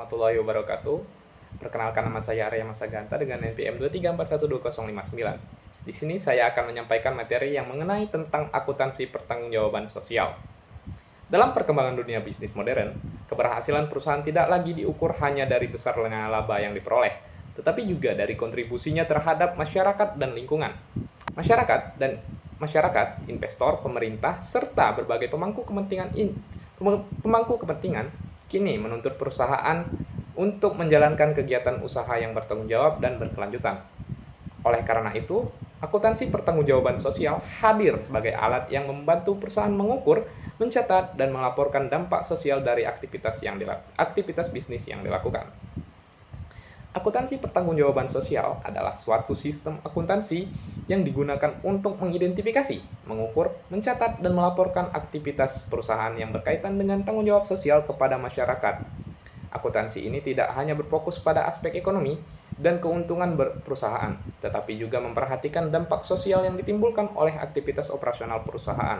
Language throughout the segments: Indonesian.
warahmatullahi wabarakatuh. Perkenalkan, nama saya Arya Masaganta dengan NPM 234120059. Di sini saya akan menyampaikan materi yang mengenai tentang akuntansi pertanggungjawaban sosial. Dalam perkembangan dunia bisnis modern, keberhasilan perusahaan tidak lagi diukur hanya dari besarnya laba yang diperoleh, tetapi juga dari kontribusinya terhadap masyarakat dan lingkungan. Masyarakat, investor, pemerintah, serta berbagai pemangku kepentingan kini menuntut perusahaan untuk menjalankan kegiatan usaha yang bertanggung jawab dan berkelanjutan. Oleh karena itu, akuntansi pertanggungjawaban sosial hadir sebagai alat yang membantu perusahaan mengukur, mencatat, dan melaporkan dampak sosial dari aktivitas bisnis yang dilakukan. Akuntansi pertanggungjawaban sosial adalah suatu sistem akuntansi yang digunakan untuk mengidentifikasi, mengukur, mencatat, dan melaporkan aktivitas perusahaan yang berkaitan dengan tanggung jawab sosial kepada masyarakat. Akuntansi ini tidak hanya berfokus pada aspek ekonomi dan keuntungan perusahaan, tetapi juga memperhatikan dampak sosial yang ditimbulkan oleh aktivitas operasional perusahaan.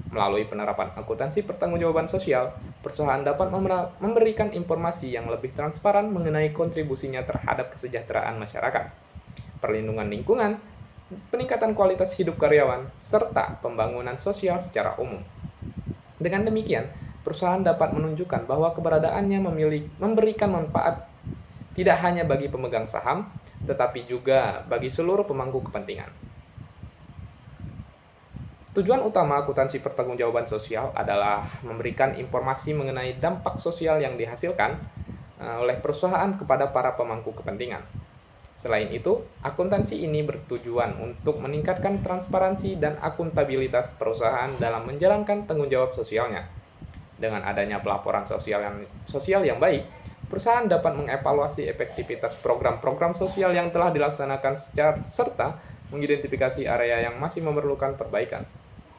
Melalui penerapan akuntansi pertanggungjawaban sosial, perusahaan dapat memberikan informasi yang lebih transparan mengenai kontribusinya terhadap kesejahteraan masyarakat, perlindungan lingkungan, peningkatan kualitas hidup karyawan, serta pembangunan sosial secara umum. Dengan demikian, perusahaan dapat menunjukkan bahwa keberadaannya memberikan manfaat tidak hanya bagi pemegang saham, tetapi juga bagi seluruh pemangku kepentingan. Tujuan utama akuntansi pertanggungjawaban sosial adalah memberikan informasi mengenai dampak sosial yang dihasilkan oleh perusahaan kepada para pemangku kepentingan. Selain itu, akuntansi ini bertujuan untuk meningkatkan transparansi dan akuntabilitas perusahaan dalam menjalankan tanggung jawab sosialnya. Dengan adanya pelaporan sosial yang baik, perusahaan dapat mengevaluasi efektivitas program-program sosial yang telah dilaksanakan serta mengidentifikasi area yang masih memerlukan perbaikan.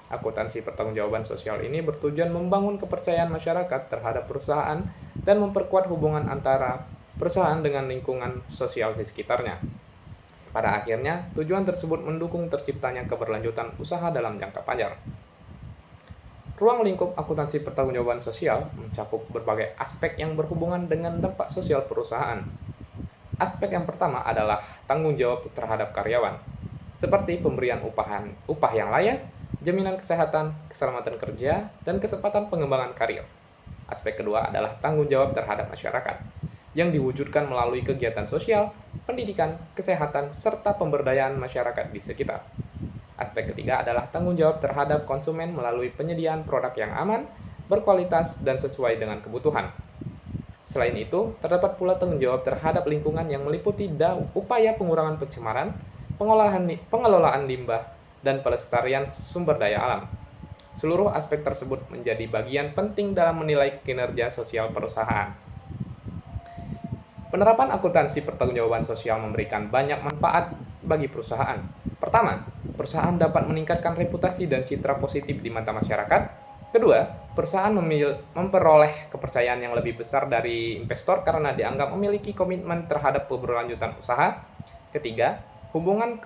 Akuntansi pertanggungjawaban sosial ini bertujuan membangun kepercayaan masyarakat terhadap perusahaan dan memperkuat hubungan antara perusahaan dengan lingkungan sosial di sekitarnya. Pada akhirnya, tujuan tersebut mendukung terciptanya keberlanjutan usaha dalam jangka panjang. Ruang lingkup akuntansi pertanggungjawaban sosial mencakup berbagai aspek yang berhubungan dengan dampak sosial perusahaan. Aspek yang pertama adalah tanggung jawab terhadap karyawan, seperti pemberian upah yang layak, jaminan kesehatan, keselamatan kerja, dan kesempatan pengembangan karir. Aspek kedua adalah tanggung jawab terhadap masyarakat, yang diwujudkan melalui kegiatan sosial, pendidikan, kesehatan, serta pemberdayaan masyarakat di sekitar. Aspek ketiga adalah tanggung jawab terhadap konsumen melalui penyediaan produk yang aman, berkualitas, dan sesuai dengan kebutuhan. Selain itu, terdapat pula tanggung jawab terhadap lingkungan yang meliputi upaya pengurangan pencemaran, pengelolaan limbah, dan pelestarian sumber daya alam. Seluruh aspek tersebut menjadi bagian penting dalam menilai kinerja sosial perusahaan. Penerapan akuntansi pertanggungjawaban sosial memberikan banyak manfaat bagi perusahaan. Pertama, perusahaan dapat meningkatkan reputasi dan citra positif di mata masyarakat. Kedua, perusahaan memperoleh kepercayaan yang lebih besar dari investor karena dianggap memiliki komitmen terhadap keberlanjutan usaha. Ketiga, hubungan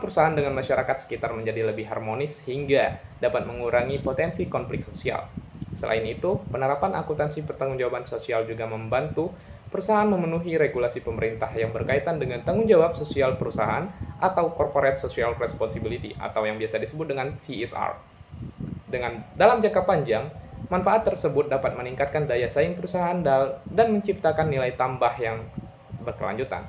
perusahaan dengan masyarakat sekitar menjadi lebih harmonis hingga dapat mengurangi potensi konflik sosial. Selain itu, penerapan akuntansi pertanggungjawaban sosial juga membantu perusahaan memenuhi regulasi pemerintah yang berkaitan dengan tanggung jawab sosial perusahaan atau Corporate Social Responsibility atau yang biasa disebut dengan CSR. Dalam jangka panjang, manfaat tersebut dapat meningkatkan daya saing perusahaan dan menciptakan nilai tambah yang berkelanjutan.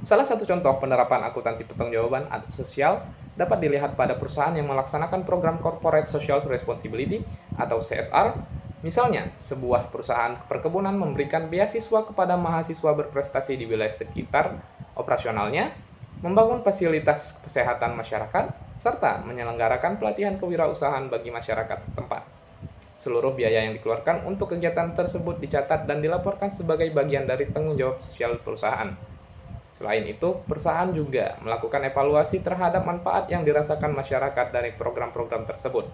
Salah satu contoh penerapan akuntansi pertanggungjawaban sosial dapat dilihat pada perusahaan yang melaksanakan program Corporate Social Responsibility atau CSR. Misalnya, sebuah perusahaan perkebunan memberikan beasiswa kepada mahasiswa berprestasi di wilayah sekitar operasionalnya, membangun fasilitas kesehatan masyarakat, serta menyelenggarakan pelatihan kewirausahaan bagi masyarakat setempat. Seluruh biaya yang dikeluarkan untuk kegiatan tersebut dicatat dan dilaporkan sebagai bagian dari tanggung jawab sosial perusahaan. Selain itu, perusahaan juga melakukan evaluasi terhadap manfaat yang dirasakan masyarakat dari program-program tersebut.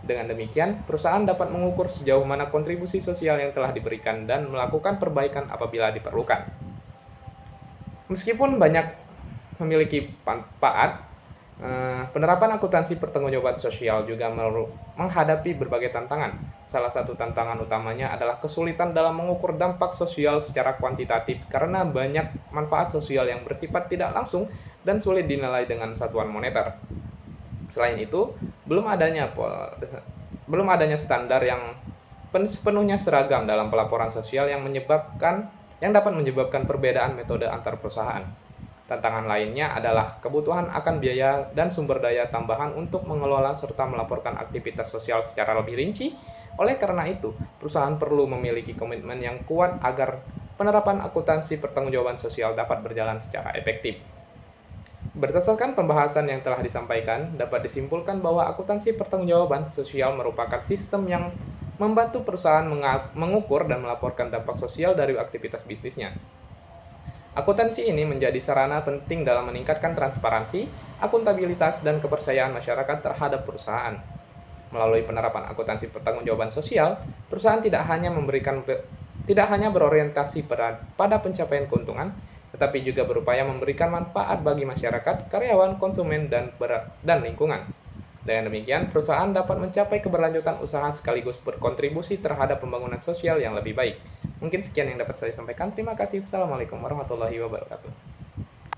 Dengan demikian, perusahaan dapat mengukur sejauh mana kontribusi sosial yang telah diberikan dan melakukan perbaikan apabila diperlukan. Meskipun banyak memiliki manfaat, Penerapan akuntansi pertanggungjawaban sosial juga menghadapi berbagai tantangan. Salah satu tantangan utamanya adalah kesulitan dalam mengukur dampak sosial secara kuantitatif karena banyak manfaat sosial yang bersifat tidak langsung dan sulit dinilai dengan satuan moneter. Selain itu, belum adanya standar yang sepenuhnya seragam dalam pelaporan sosial yang dapat menyebabkan perbedaan metode antar perusahaan. Tantangan lainnya adalah kebutuhan akan biaya dan sumber daya tambahan untuk mengelola serta melaporkan aktivitas sosial secara lebih rinci. Oleh karena itu, perusahaan perlu memiliki komitmen yang kuat agar penerapan akuntansi pertanggungjawaban sosial dapat berjalan secara efektif. Berdasarkan pembahasan yang telah disampaikan, dapat disimpulkan bahwa akuntansi pertanggungjawaban sosial merupakan sistem yang membantu perusahaan mengukur dan melaporkan dampak sosial dari aktivitas bisnisnya. Akuntansi ini menjadi sarana penting dalam meningkatkan transparansi, akuntabilitas, dan kepercayaan masyarakat terhadap perusahaan. Melalui penerapan akuntansi pertanggungjawaban sosial, perusahaan tidak hanya berorientasi pada pencapaian keuntungan, tetapi juga berupaya memberikan manfaat bagi masyarakat, karyawan, konsumen, dan lingkungan. Dengan demikian, perusahaan dapat mencapai keberlanjutan usaha sekaligus berkontribusi terhadap pembangunan sosial yang lebih baik. Mungkin sekian yang dapat saya sampaikan. Terima kasih. Assalamualaikum warahmatullahi wabarakatuh.